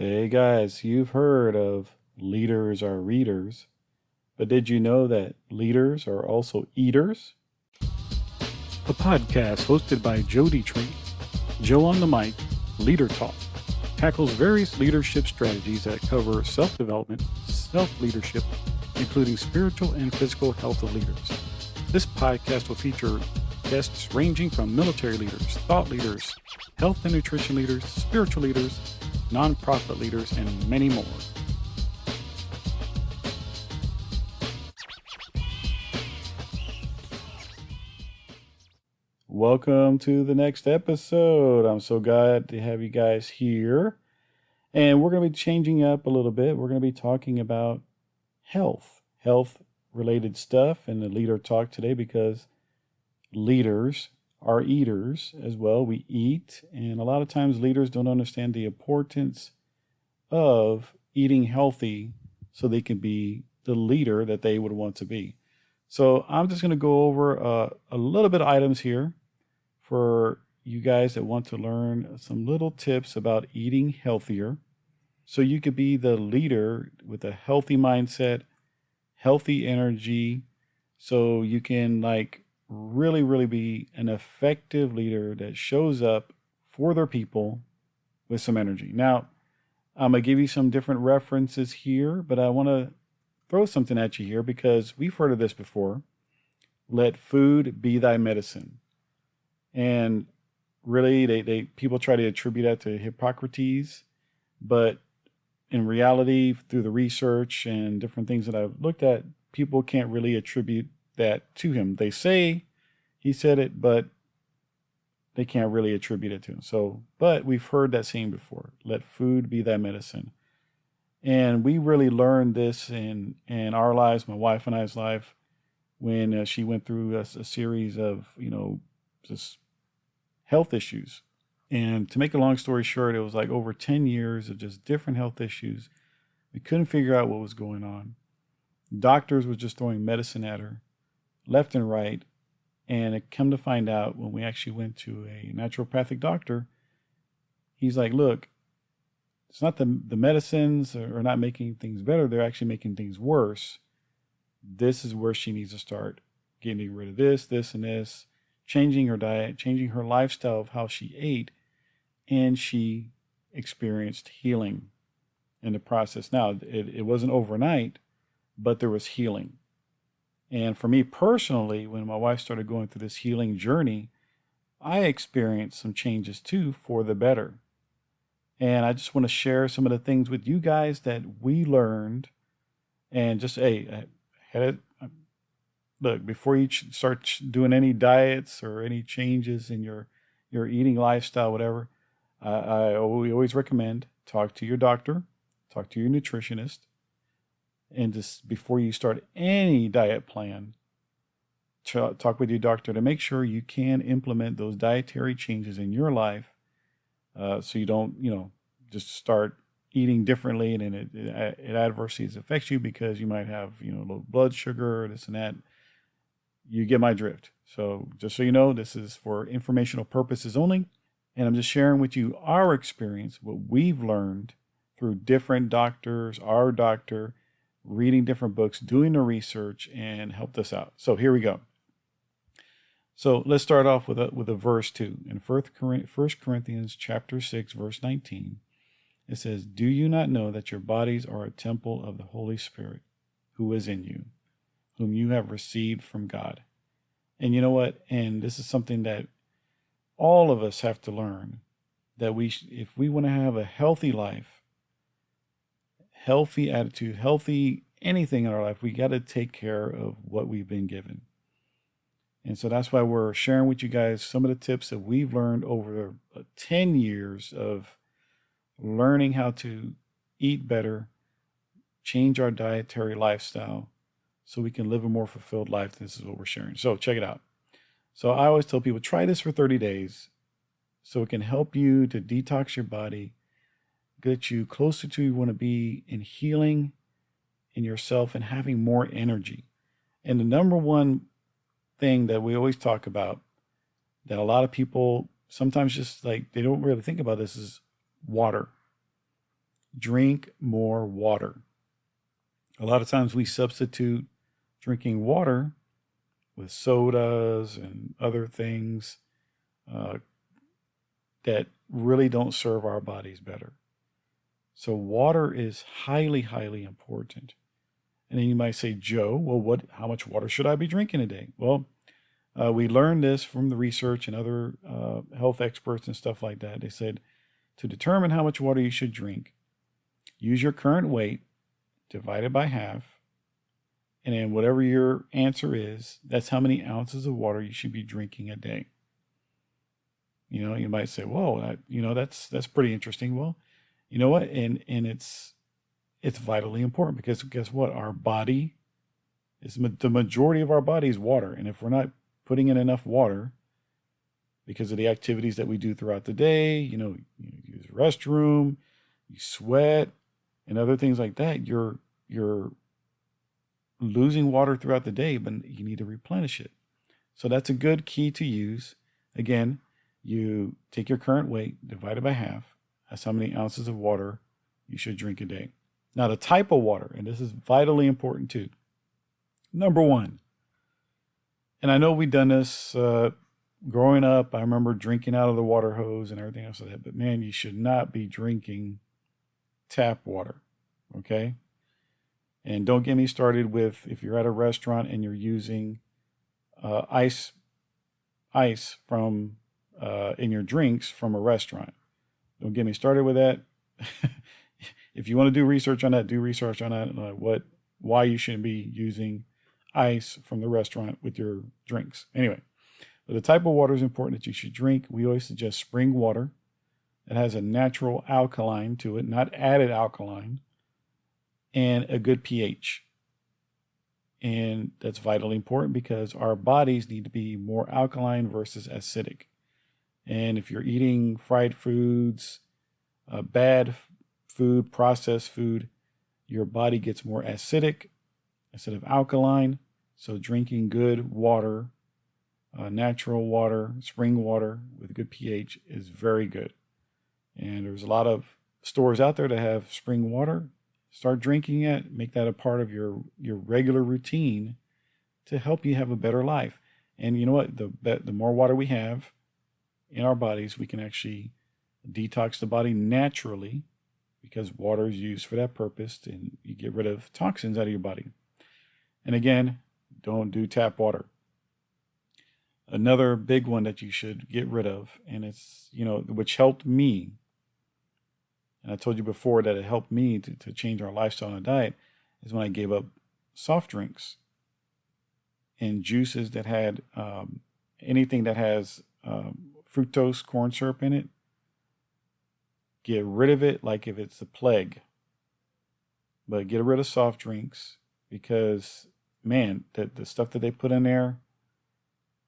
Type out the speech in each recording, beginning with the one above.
Hey guys, you've heard of leaders are readers, but did you know that leaders are also eaters? A podcast hosted by Joe Detre, Joe on the Mic, Leader Talk, tackles various leadership strategies that cover self-development, self-leadership, including spiritual and physical health of leaders. This podcast will feature guests ranging from military leaders, thought leaders, health and nutrition leaders, spiritual leaders, nonprofit leaders, and many more. Welcome to the next episode. I'm so glad to have you guys here. And we're going to be changing up a little bit. We're going to be talking about health related stuff in the leader talk today, because leaders are eaters as well. We eat, and a lot of times leaders don't understand the importance of eating healthy so they can be the leader that they would want to be. So I'm just going to go over a little bit of items here for you guys that want to learn some little tips about eating healthier so you could be the leader with a healthy mindset, healthy energy, so you can really be an effective leader that shows up for their people with some energy. Now, I'm going to give you some different references here, but I want to throw something at you here because we've heard of this before. Let food be thy medicine. And really, they people try to attribute that to Hippocrates, but in reality, through the research and different things that I've looked at, people can't really attribute that to him. They say he said it, but they can't really attribute it to him. So, but we've heard that saying before, let food be thy medicine. And we really learned this in our lives, my wife and I's life, when she went through a series of, just health issues. And to make a long story short, it was like over 10 years of just different health issues. We couldn't figure out what was going on. Doctors were just throwing medicine at her left and right. And it come to find out, when we actually went to a naturopathic doctor, he's like, look, it's not the medicines are not making things better. They're actually making things worse. This is where she needs to start getting rid of this, and this, changing her diet, changing her lifestyle of how she ate. And she experienced healing in the process. Now, it wasn't overnight, but there was healing. And for me personally, when my wife started going through this healing journey, I experienced some changes too for the better. And I just want to share some of the things with you guys that we learned. And just, look, before you start doing any diets or any changes in your eating lifestyle, whatever, we always recommend talk to your doctor, talk to your nutritionist. And just before you start any diet plan, talk with your doctor to make sure you can implement those dietary changes in your life, so you don't, just start eating differently and it adversely affects you because you might have, low blood sugar, this and that. You get my drift. So just so you know, this is for informational purposes only. And I'm just sharing with you our experience, what we've learned through different doctors, our doctor, reading different books, doing the research, and helped us out. So here we go. So let's start off with a verse 2. In 1 Corinthians chapter 6, verse 19, it says, do you not know that your bodies are a temple of the Holy Spirit who is in you, whom you have received from God? And you know what? And this is something that all of us have to learn, that if we want to have a healthy life, healthy attitude, healthy anything in our life, we got to take care of what we've been given. And so that's why we're sharing with you guys some of the tips that we've learned over 10 years of learning how to eat better, change our dietary lifestyle so we can live a more fulfilled life. This is what we're sharing. So check it out. So I always tell people, try this for 30 days so it can help you to detox your body, get you closer to you want to be in healing in yourself and having more energy. And the number one thing that we always talk about that a lot of people sometimes just they don't really think about this is water. Drink more water. A lot of times we substitute drinking water with sodas and other things that really don't serve our bodies better. So water is highly, highly important. And then you might say, Joe, well, how much water should I be drinking a day? Well, we learned this from the research and other health experts and stuff like that. They said to determine how much water you should drink, use your current weight, divide it by half, and then whatever your answer is, that's how many ounces of water you should be drinking a day. You might say, whoa, that's pretty interesting. Well, you know what? And it's vitally important because guess what? Our body the majority of our body is water. And if we're not putting in enough water because of the activities that we do throughout the day, you use the restroom, you sweat and other things like that, you're losing water throughout the day, but you need to replenish it. So that's a good key to use. Again, you take your current weight, divide it by half. That's how many ounces of water you should drink a day. Now, the type of water, and this is vitally important too. Number one, and I know we've done this growing up. I remember drinking out of the water hose and everything else like that. But man, you should not be drinking tap water, okay? And don't get me started with if you're at a restaurant and you're using ice from in your drinks from a restaurant. Don't get me started with that. If you want to do research on that, do research on that. Why you shouldn't be using ice from the restaurant with your drinks. Anyway, but the type of water is important that you should drink. We always suggest spring water. It has a natural alkaline to it, not added alkaline, and a good pH. And that's vitally important because our bodies need to be more alkaline versus acidic. And if you're eating fried foods, bad food, processed food, your body gets more acidic instead of alkaline. So drinking good water, natural water, spring water with a good pH is very good. And there's a lot of stores out there that have spring water. Start drinking it. Make that a part of your regular routine to help you have a better life. And you know what? The more water we have in our bodies, we can actually detox the body naturally because water is used for that purpose, and you get rid of toxins out of your body. And again, don't do tap water. Another big one that you should get rid of, and it's, which helped me, and I told you before that it helped me to change our lifestyle and diet, is when I gave up soft drinks and juices that had anything that has fructose corn syrup in it. Get rid of it like if it's the plague. But get rid of soft drinks because, man, the stuff that they put in there,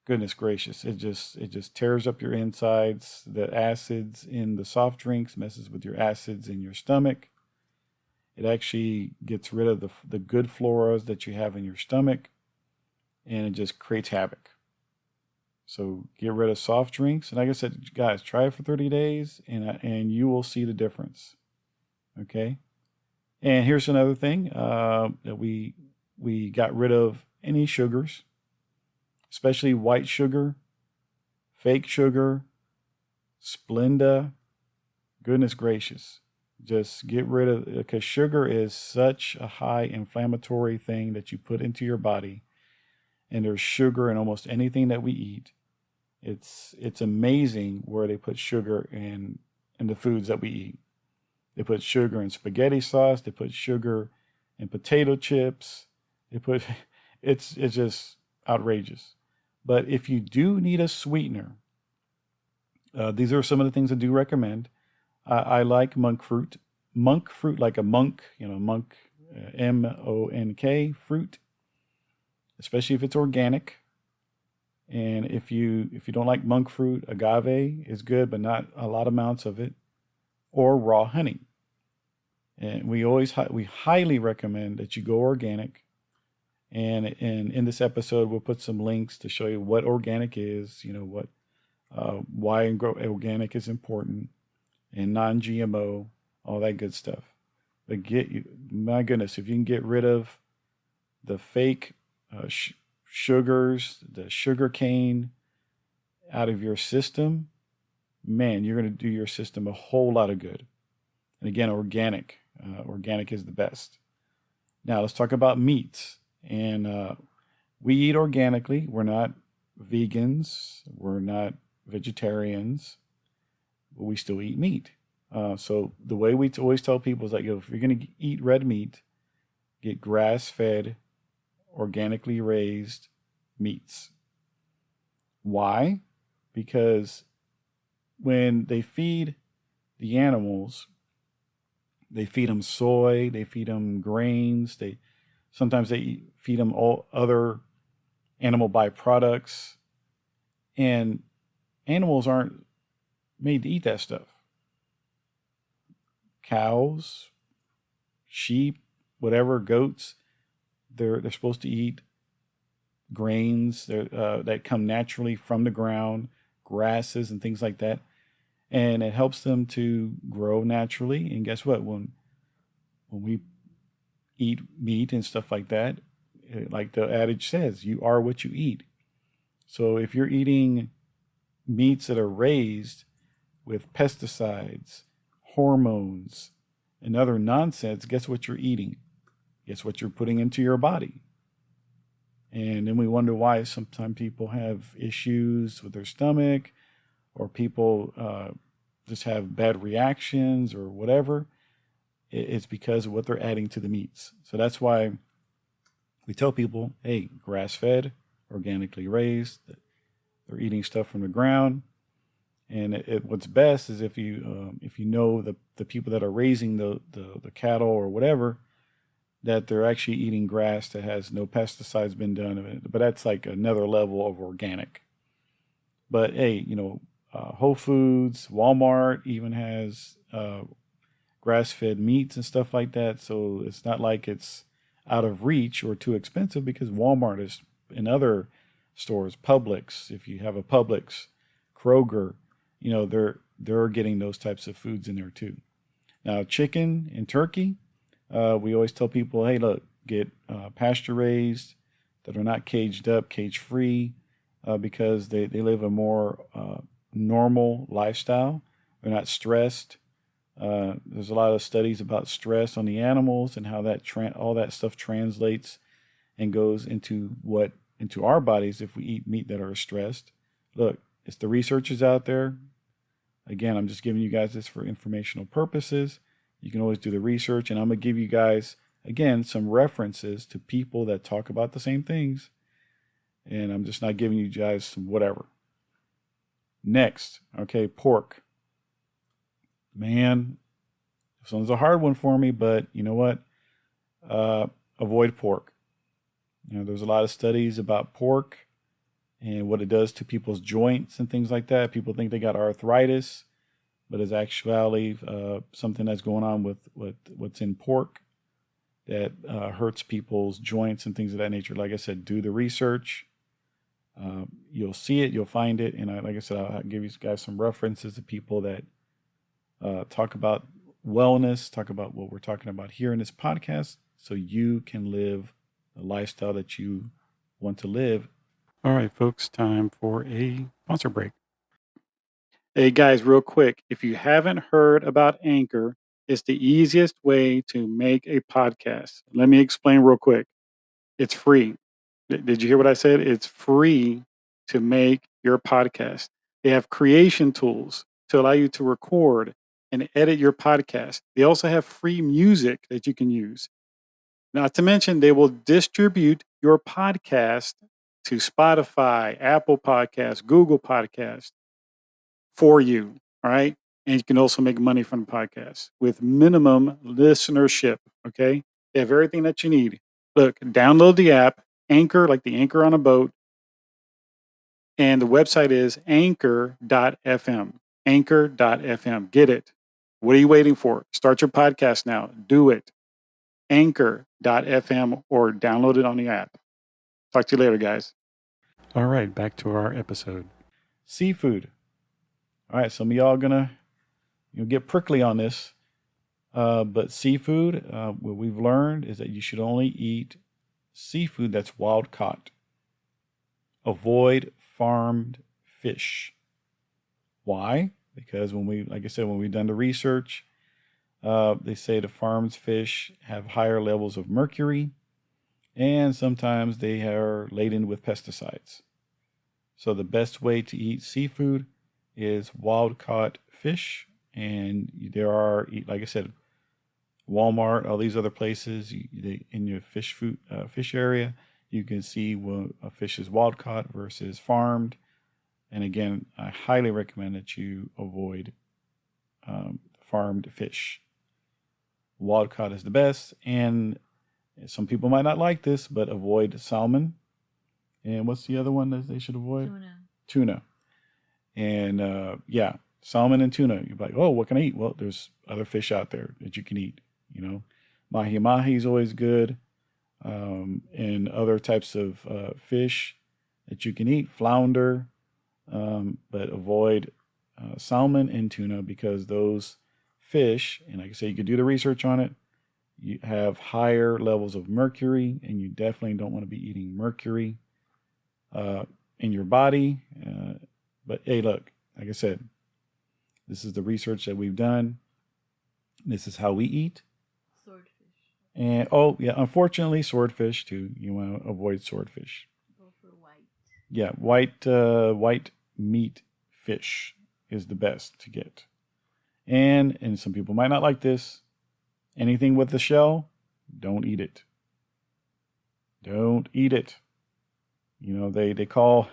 goodness gracious, it just tears up your insides. The acids in the soft drinks messes with your acids in your stomach. It actually gets rid of the good floras that you have in your stomach, and it just creates havoc. So get rid of soft drinks. And like I said, guys, try it for 30 days and you will see the difference. Okay. And here's another thing that we got rid of any sugars, especially white sugar, fake sugar, Splenda. Goodness gracious. Just get rid of it because sugar is such a high inflammatory thing that you put into your body. And there's sugar in almost anything that we eat. It's amazing where they put sugar in the foods that we eat. They put sugar in spaghetti sauce. They put sugar in potato chips. It's just outrageous. But if you do need a sweetener, these are some of the things I do recommend. I like monk fruit. Monk fruit, like a monk, monk, MONK fruit, especially if it's organic. And if you don't like monk fruit, agave is good, but not a lot of amounts of it, or raw honey. And we highly recommend that you go organic. And in this episode, we'll put some links to show you what organic is, why organic is important, and non-GMO. all that good stuff. But my goodness, if you can get rid of the fake sugars, the sugar cane out of your system, man, you're going to do your system a whole lot of good. And again, organic. Organic is the best. Now let's talk about meats. And we eat organically. We're not vegans. We're not vegetarians. But we still eat meat. So the way we always tell people is that, if you're going to eat red meat, get grass-fed, organically raised meats. Why? Because when they feed the animals, they feed them soy, they feed them grains, sometimes they feed them all other animal byproducts, and animals aren't made to eat that stuff. Cows, sheep, whatever, goats, they're supposed to eat grains that come naturally from the ground, grasses and things like that. And it helps them to grow naturally. And guess what? When we eat meat and stuff like that, like the adage says, you are what you eat. So if you're eating meats that are raised with pesticides, hormones, and other nonsense, guess what you're eating? Guess what you're putting into your body? And then we wonder why sometimes people have issues with their stomach, or people just have bad reactions or whatever. It's because of what they're adding to the meats. So that's why we tell people, hey, grass-fed, organically raised, they're eating stuff from the ground. And what's best is if you know the people that are raising the cattle or whatever, that they're actually eating grass that has no pesticides been done in it. But that's like another level of organic. But hey, Whole Foods, Walmart even has grass-fed meats and stuff like that. So it's not like it's out of reach or too expensive, because Walmart is in other stores, Publix. If you have a Publix, Kroger, they're getting those types of foods in there too. Now, chicken and turkey, we always tell people, hey, look, get pasture raised that are not caged up, cage free, because they live a more normal lifestyle. They're not stressed. There's a lot of studies about stress on the animals and how that all that stuff translates and goes into our bodies if we eat meat that are stressed. Look, it's the researchers out there. Again, I'm just giving you guys this for informational purposes. You can always do the research, and I'm going to give you guys, again, some references to people that talk about the same things. And I'm just not giving you guys some whatever. Next, okay, pork. Man, this one's a hard one for me, but you know what? Avoid pork. There's a lot of studies about pork and what it does to people's joints and things like that. People think they got arthritis, but it's actually something that's going on with what's in pork that hurts people's joints and things of that nature. Like I said, do the research. You'll see it, you'll find it. And like I said, I'll give you guys some references to people that talk about wellness, talk about what we're talking about here in this podcast, so you can live the lifestyle that you want to live. All right, folks, time for a sponsor break. Hey guys, real quick, if you haven't heard about Anchor, it's the easiest way to make a podcast. Let me explain real quick. It's free. Did you hear what I said? It's free to make your podcast. They have creation tools to allow you to record and edit your podcast. They also have free music that you can use. Not to mention, they will distribute your podcast to Spotify, Apple Podcasts, Google Podcasts for you. All right. And you can also make money from the podcast with minimum listenership. Okay. They have everything that you need. Look, download the app, Anchor, like the anchor on a boat. And the website is anchor.fm. Anchor.fm. Get it. What are you waiting for? Start your podcast now. Do it. Anchor.fm or download it on the app. Talk to you later, guys. All right, back to our episode. Seafood. All right, some of y'all are going to get prickly on this. But seafood, what we've learned is that you should only eat seafood that's wild caught. Avoid farmed fish. Why? Because like I said, when we've done the research, they say the farmed fish have higher levels of mercury, and sometimes they are laden with pesticides. So the best way to eat seafood is wild caught fish. And there are, like I said, Walmart, all these other places in your fish area, you can see when a fish is wild caught versus farmed. And again, I highly recommend that you avoid farmed fish. Wild caught is the best, and some people might not like this, but avoid salmon. And what's the other one that they should avoid? Tuna. And yeah, salmon and tuna. You're like, oh, what can I eat? Well, there's other fish out there that you can eat. Mahi is always good, and other types of fish that you can eat, flounder, but avoid salmon and tuna because those fish, and like I say, you could do the research on it, you have higher levels of mercury, and you definitely don't want to be eating mercury in your body. But hey, look, like I said, this is the research that we've done. This is how we eat. Swordfish. And oh yeah, unfortunately, swordfish too. You want to avoid swordfish. Go for white. Yeah, white meat fish is the best to get. And some people might not like this. Anything with the shell, don't eat it. Don't eat it. They call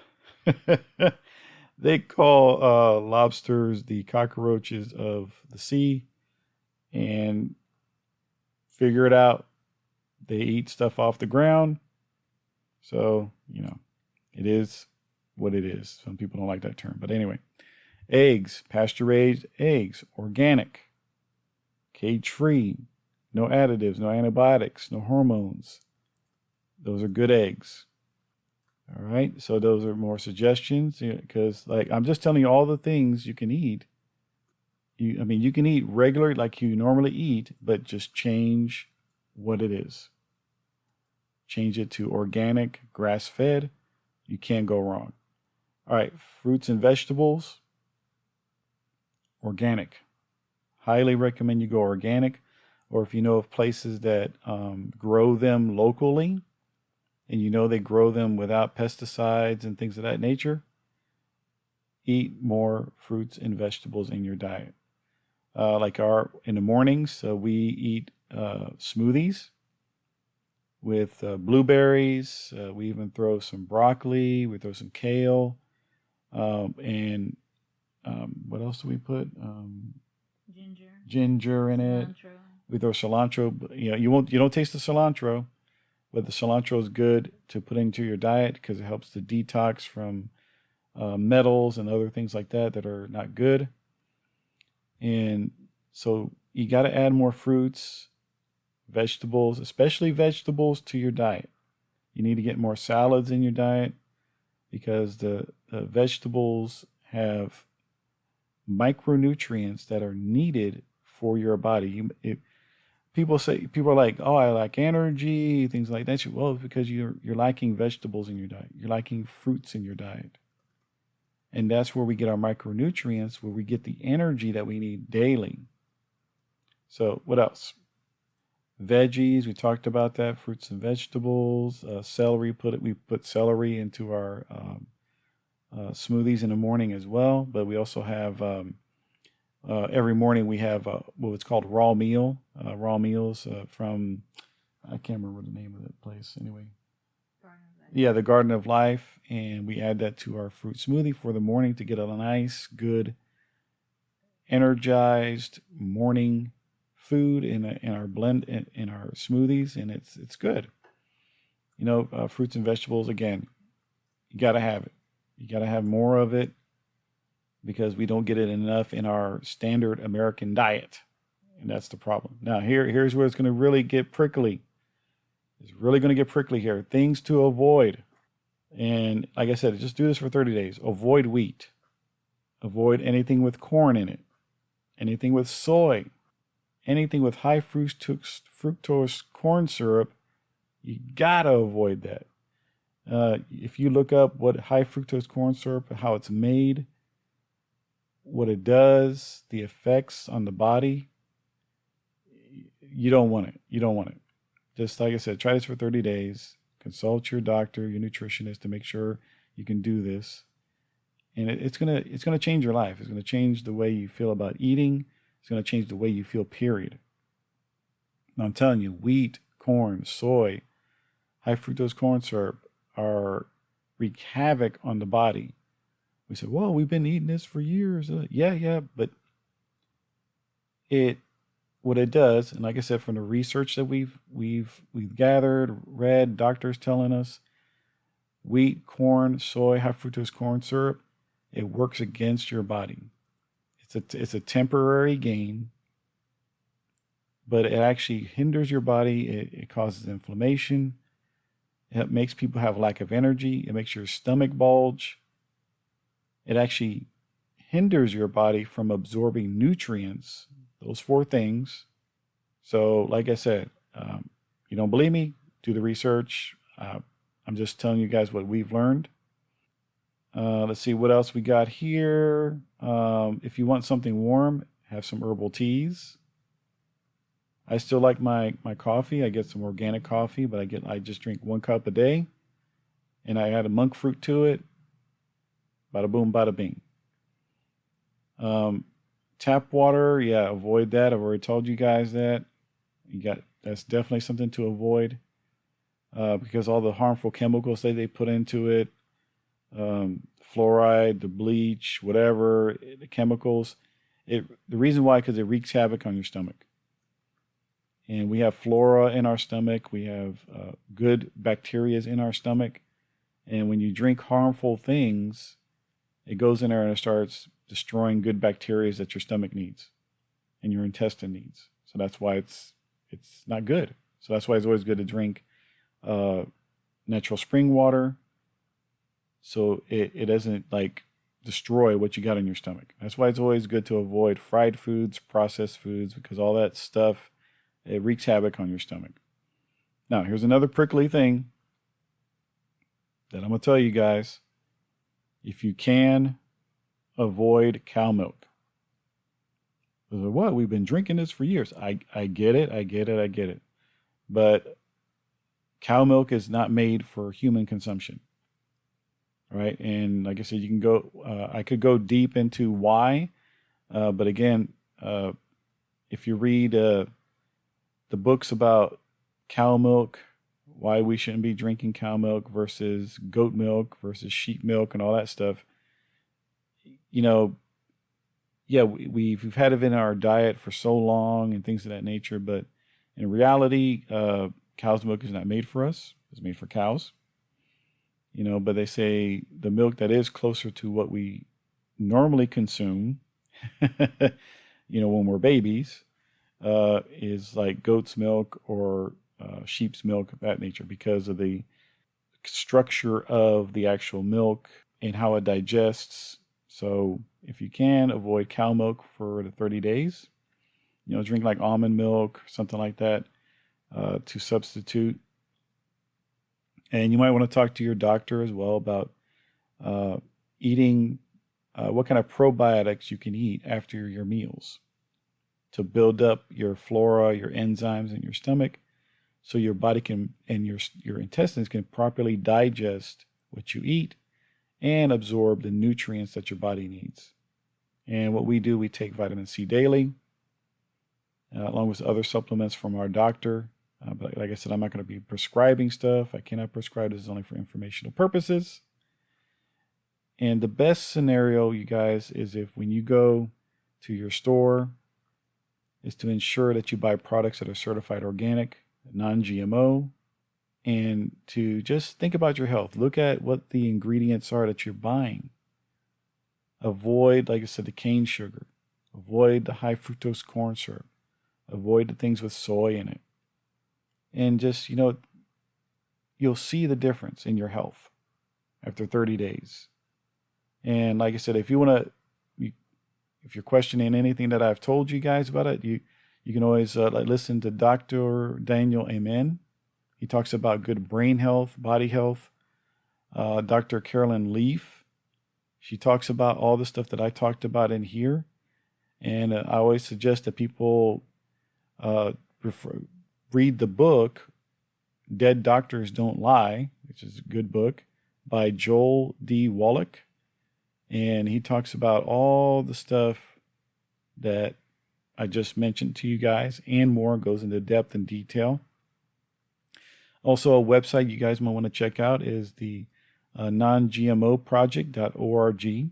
they call lobsters the cockroaches of the sea, and figure it out. They eat stuff off the ground. So, it is what it is. Some people don't like that term. But anyway, eggs, pasture-raised eggs, organic, cage-free, no additives, no antibiotics, no hormones. Those are good eggs. All right, so those are more suggestions because, I'm just telling you all the things you can eat. You can eat regular like you normally eat, but just change what it is. Change it to organic, grass-fed. You can't go wrong. All right, fruits and vegetables, organic. Highly recommend you go organic, or if you know of places that grow them locally, and they grow them without pesticides and things of that nature, eat more fruits and vegetables in your diet. In the mornings, we eat smoothies with blueberries. We even throw some broccoli. We throw some kale. And what else do we put? Ginger in it. Cilantro. We throw cilantro. You don't taste the cilantro, but the cilantro is good to put into your diet because it helps to detox from metals and other things like that are not good. And so you got to add more fruits, vegetables, especially vegetables, to your diet. You need to get more salads in your diet because the vegetables have micronutrients that are needed for your body. People are like, oh, I lack energy, things like that. Well, it's because you're lacking vegetables in your diet. You're lacking fruits in your diet. And that's where we get our micronutrients, where we get the energy that we need daily. So what else? Veggies, we talked about that, fruits and vegetables. Celery, we put celery into our smoothies in the morning as well. But we also have, every morning we have what's called raw meals from, I can't remember the name of that place anyway. Yeah, the Garden of Life, and we add that to our fruit smoothie for the morning to get a nice, good, energized morning food in our blend in our smoothies, and it's good. Fruits and vegetables, again, you got to have it. You got to have more of it because we don't get it enough in our standard American diet, and that's the problem. Now, here's where it's going to really get prickly. It's really going to get prickly here. Things to avoid. And like I said, just do this for 30 days. Avoid wheat. Avoid anything with corn in it. Anything with soy. anything with high fructose corn syrup, you gotta avoid that. If you look up what high fructose corn syrup, how it's made, what it does, the effects on the body, you don't want it. You don't want it. Just like I said, try this for 30 days. Consult your doctor, your nutritionist to make sure you can do this. And it's gonna change your life. It's gonna change the way you feel about eating. It's gonna change the way you feel, period. Now, I'm telling you, wheat, corn, soy, high fructose corn syrup wreak havoc on the body. We said, well, we've been eating this for years. Yeah, but what it does, and like I said, from the research that we've gathered, read, doctors telling us, wheat, corn, soy, high fructose corn syrup, it works against your body. It's a temporary gain, but it actually hinders your body. It causes inflammation. It makes people have lack of energy. It makes your stomach bulge. It actually hinders your body from absorbing nutrients, those 4 things. So, like I said, you don't believe me? Do the research. I'm just telling you guys what we've learned. Let's see what else we got here. If you want something warm, have some herbal teas. I still like my coffee. I get some organic coffee, but I just drink 1 cup a day, and I add a monk fruit to it. Bada boom, bada bing. Tap water, yeah, avoid that. I've already told you guys that. That's definitely something to avoid because all the harmful chemicals that they put into it, fluoride, the bleach, whatever, the chemicals. The reason why, because it wreaks havoc on your stomach. And we have flora in our stomach. We have good bacteria in our stomach. And when you drink harmful things, it goes in there and it starts destroying good bacteria that your stomach needs and your intestine needs. So that's why it's not good. So that's why it's always good to drink natural spring water, so it doesn't like destroy what you got in your stomach. That's why it's always good to avoid fried foods, processed foods, because all that stuff, it wreaks havoc on your stomach. Now, here's another prickly thing that I'm going to tell you guys. If you can, avoid cow milk. What? We've been drinking this for years. I get it. But cow milk is not made for human consumption. All right. And like I said, you can go, I could go deep into why. But again, if you read the books about cow milk, why we shouldn't be drinking cow milk versus goat milk versus sheep milk and all that stuff, yeah, we've had it in our diet for so long and things of that nature. But in reality, cow's milk is not made for us. It's made for cows. But they say the milk that is closer to what we normally consume, when we're babies, is like goat's milk or sheep's milk of that nature, because of the structure of the actual milk and how it digests. So if you can, avoid cow milk for the 30 days. Drink like almond milk, something like that, to substitute. And you might want to talk to your doctor as well about eating what kind of probiotics you can eat after your meals to build up your flora, your enzymes in your stomach, so your body can and your intestines can properly digest what you eat and absorb the nutrients that your body needs. And what we do, we take vitamin C daily, along with other supplements from our doctor. But like I said, I'm not going to be prescribing stuff. I cannot prescribe. This is only for informational purposes. And the best scenario, you guys, is if when you go to your store, is to ensure that you buy products that are certified organic, non-GMO, and to just think about your health. Look at what the ingredients are that you're buying. Avoid, like I said, the cane sugar. Avoid the high fructose corn syrup. Avoid the things with soy in it. And just, you'll see the difference in your health after 30 days. And like I said, if you want to, if you're questioning anything that I've told you guys about it, you You can always listen to Dr. Daniel Amen. He talks about good brain health, body health. Dr. Carolyn Leaf, she talks about all the stuff that I talked about in here. And I always suggest that people read the book, Dead Doctors Don't Lie, which is a good book, by Joel D. Wallach. And he talks about all the stuff that I just mentioned to you guys and more, goes into depth and detail. Also, a website you guys might want to check out is the non-GMOproject.org.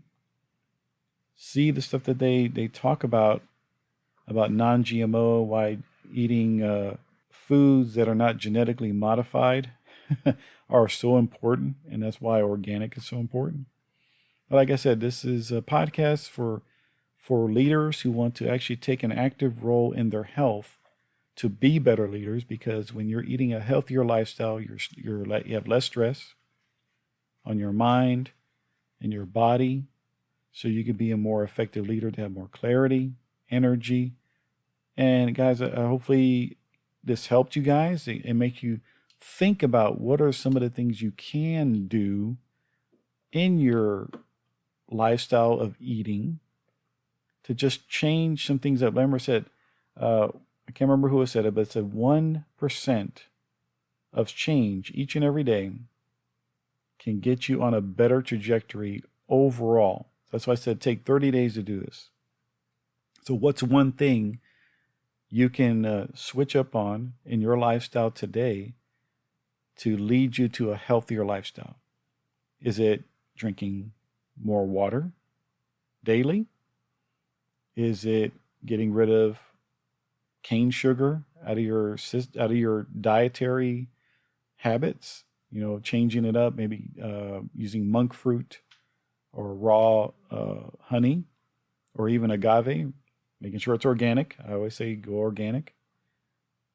See the stuff that they talk about non-GMO, why eating foods that are not genetically modified are so important, and that's why organic is so important. But like I said, this is a podcast for leaders who want to actually take an active role in their health to be better leaders, because when you're eating a healthier lifestyle, you have less stress on your mind and your body, so you can be a more effective leader, to have more clarity, energy. And guys, hopefully this helped you guys and make you think about what are some of the things you can do in your lifestyle of eating to just change some things up. Remember, said, I can't remember who said it, but it said 1% of change each and every day can get you on a better trajectory overall. That's why I said take 30 days to do this. So what's one thing you can switch up on in your lifestyle today to lead you to a healthier lifestyle? Is it drinking more water daily? Is it getting rid of cane sugar out of your dietary habits? You know, changing it up, maybe using monk fruit or raw honey, or even agave, making sure it's organic. I always say go organic.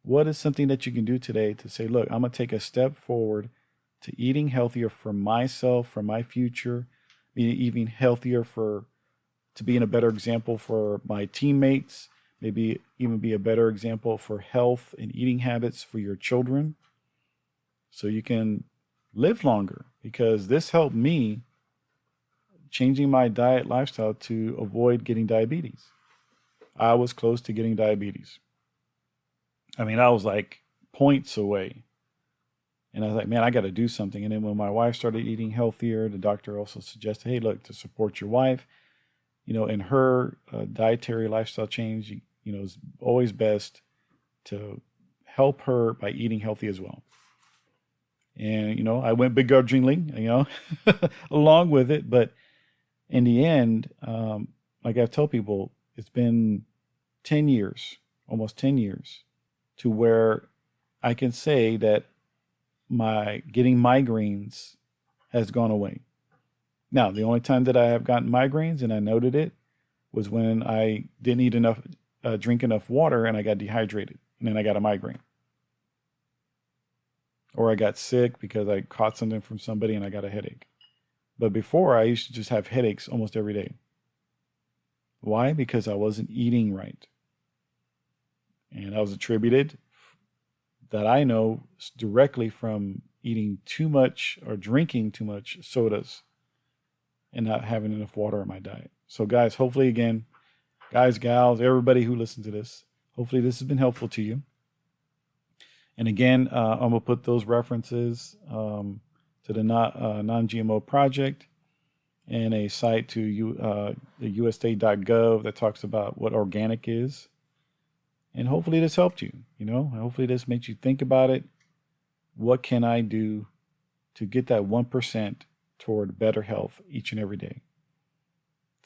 What is something that you can do today to say, look, I'm going to take a step forward to eating healthier for myself, for my future, being even healthier to being a better example for my teammates, maybe even be a better example for health and eating habits for your children, so you can live longer. Because this helped me changing my diet lifestyle to avoid getting diabetes. I was close to getting diabetes. I mean, I was like points away. And I was like, man, I got to do something. And then when my wife started eating healthier, the doctor also suggested, hey, look, to support your wife, you know, in her dietary lifestyle change, you know, it's always best to help her by eating healthy as well. And, you know, I went begrudgingly, you know, along with it. But in the end, like I tell people, it's been 10 years, almost 10 years, to where I can say that my getting migraines has gone away. Now, the only time that I have gotten migraines, and I noted it, was when I didn't eat enough, drink enough water, and I got dehydrated, and then I got a migraine. Or I got sick because I caught something from somebody and I got a headache. But before, I used to just have headaches almost every day. Why? Because I wasn't eating right. And I was attributed, that I know, directly from eating too much or drinking too much sodas and not having enough water in my diet. So guys, hopefully again, guys, gals, everybody who listens to this, hopefully this has been helpful to you. And again, I'm going to put those references to the non-GMO project and a site to the USDA.gov that talks about what organic is. And hopefully this helped you, you know, hopefully this makes you think about it. What can I do to get that 1% toward better health each and every day?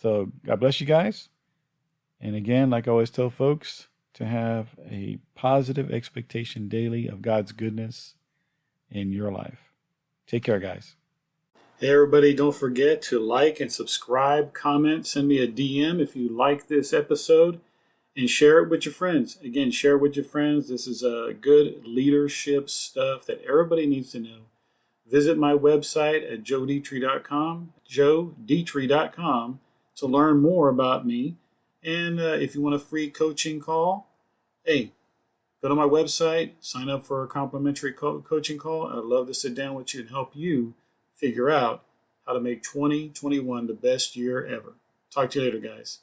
So God bless you guys. And again, like I always tell folks, to have a positive expectation daily of God's goodness in your life. Take care, guys. Hey, everybody, don't forget to like and subscribe, comment, send me a DM if you like this episode, and share it with your friends. Again, share it with your friends. This is good leadership stuff that everybody needs to know. Visit my website at joedetre.com, joedetre.com, to learn more about me. And if you want a free coaching call, Hey, go to my website, sign up for a complimentary coaching call. I'd love to sit down with you and help you figure out how to make 2021 the best year ever. Talk to you later, guys.